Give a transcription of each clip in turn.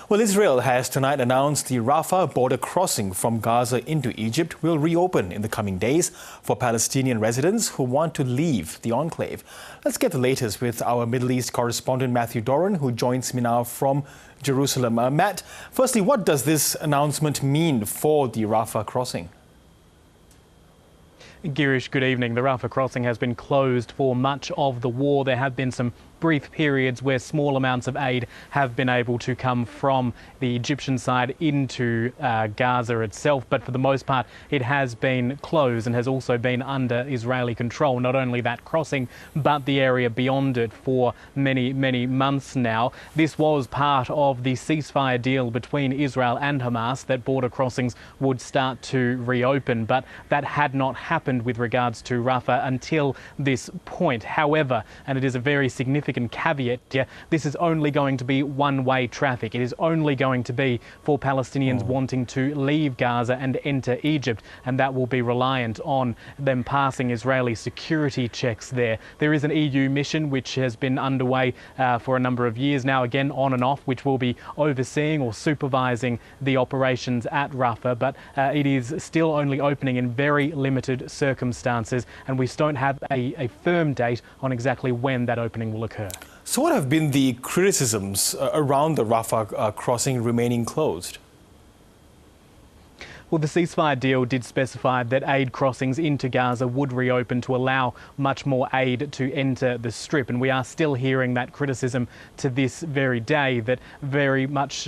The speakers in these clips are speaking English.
Well, Israel has tonight announced the Rafah border crossing from Gaza into Egypt will reopen in the coming days for Palestinian residents who want to leave the enclave. Let's get the latest with our Middle East correspondent Matthew Doran, who joins me now from Jerusalem. Matt, firstly, what does this announcement mean for the Rafah crossing? Girish, good evening. The Rafah crossing has been closed for much of the war. There have been some brief periods where small amounts of aid have been able to come from the Egyptian side into Gaza itself, but for the most part it has been closed and has also been under Israeli control. Not only that crossing, but the area beyond it for many months now. This was part of the ceasefire deal between Israel and Hamas, that border crossings would start to reopen, but that had not happened with regards to Rafah until this point. However, and it is a very significant caveat here, this is only going to be one-way traffic. It is only going to be for Palestinians wanting to leave Gaza and enter Egypt, and that will be reliant on them passing Israeli security checks there. There is an EU mission which has been underway for a number of years now, again on and off, which will be overseeing or supervising the operations at Rafah, but it is still only opening in very limited circumstances, and we don't have a firm date on exactly when that opening will occur. So what have been the criticisms around the Rafah crossing remaining closed? Well, the ceasefire deal did specify that aid crossings into Gaza would reopen to allow much more aid to enter the Strip. And we are still hearing that criticism to this very day, that very much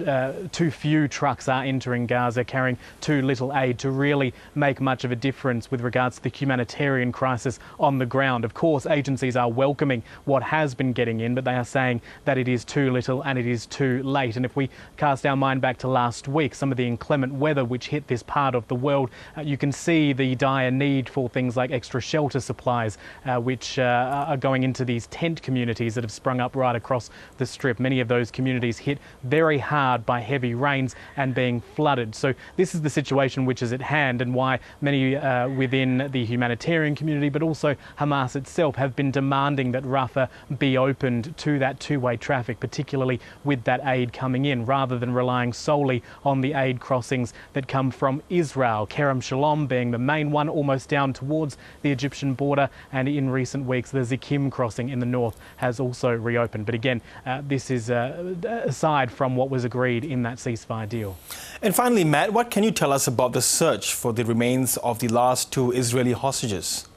too few trucks are entering Gaza, carrying too little aid to really make much of a difference with regards to the humanitarian crisis on the ground. Of course, agencies are welcoming what has been getting in, but they are saying that it is too little and it is too late. And if we cast our mind back to last week, some of the inclement weather which hit this part of the world, you can see the dire need for things like extra shelter supplies, which are going into these tent communities that have sprung up right across the Strip. Many of those communities hit very hard by heavy rains and being flooded. So this is the situation which is at hand, and why many within the humanitarian community, but also Hamas itself, have been demanding that Rafah be opened to that two-way traffic, particularly with that aid coming in, rather than relying solely on the aid crossings that come from Israel. Kerem Shalom being the main one, almost down towards the Egyptian border, and in recent weeks the Zikim crossing in the north has also reopened. But again, this is aside from what was agreed in that ceasefire deal. And finally, Matt, what can you tell us about the search for the remains of the last two Israeli hostages?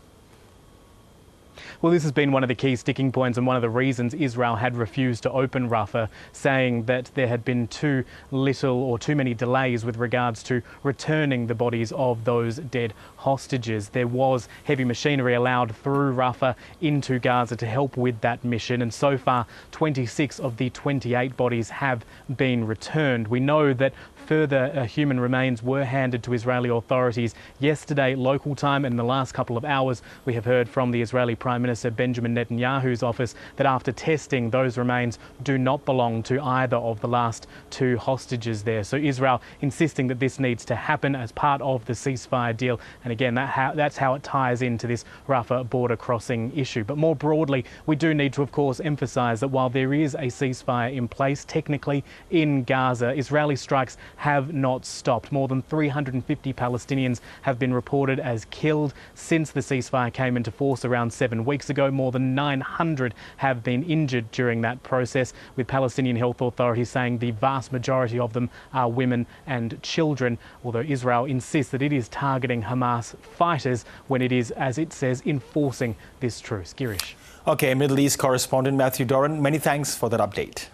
Well, this has been one of the key sticking points and one of the reasons Israel had refused to open Rafah, saying that there had been too little or too many delays with regards to returning the bodies of those dead hostages. There was heavy machinery allowed through Rafah into Gaza to help with that mission, and so far 26 of the 28 bodies have been returned. We know that further human remains were handed to Israeli authorities yesterday local time, and in the last couple of hours we have heard from the Israeli Prime Minister Benjamin Netanyahu's office that after testing, those remains do not belong to either of the last two hostages there. So Israel insisting that this needs to happen as part of the ceasefire deal, and again that's how it ties into this Rafah border crossing issue. But more broadly, we do need to of course emphasise that while there is a ceasefire in place technically in Gaza, Israeli strikes have not stopped. More than 350 Palestinians have been reported as killed since the ceasefire came into force around 7 weeks ago. More than 900 have been injured during that process, with Palestinian health authorities saying the vast majority of them are women and children, although Israel insists that it is targeting Hamas fighters when it is, as it says, enforcing this truce. Girish. Okay, Middle East correspondent Matthew Doran, many thanks for that update.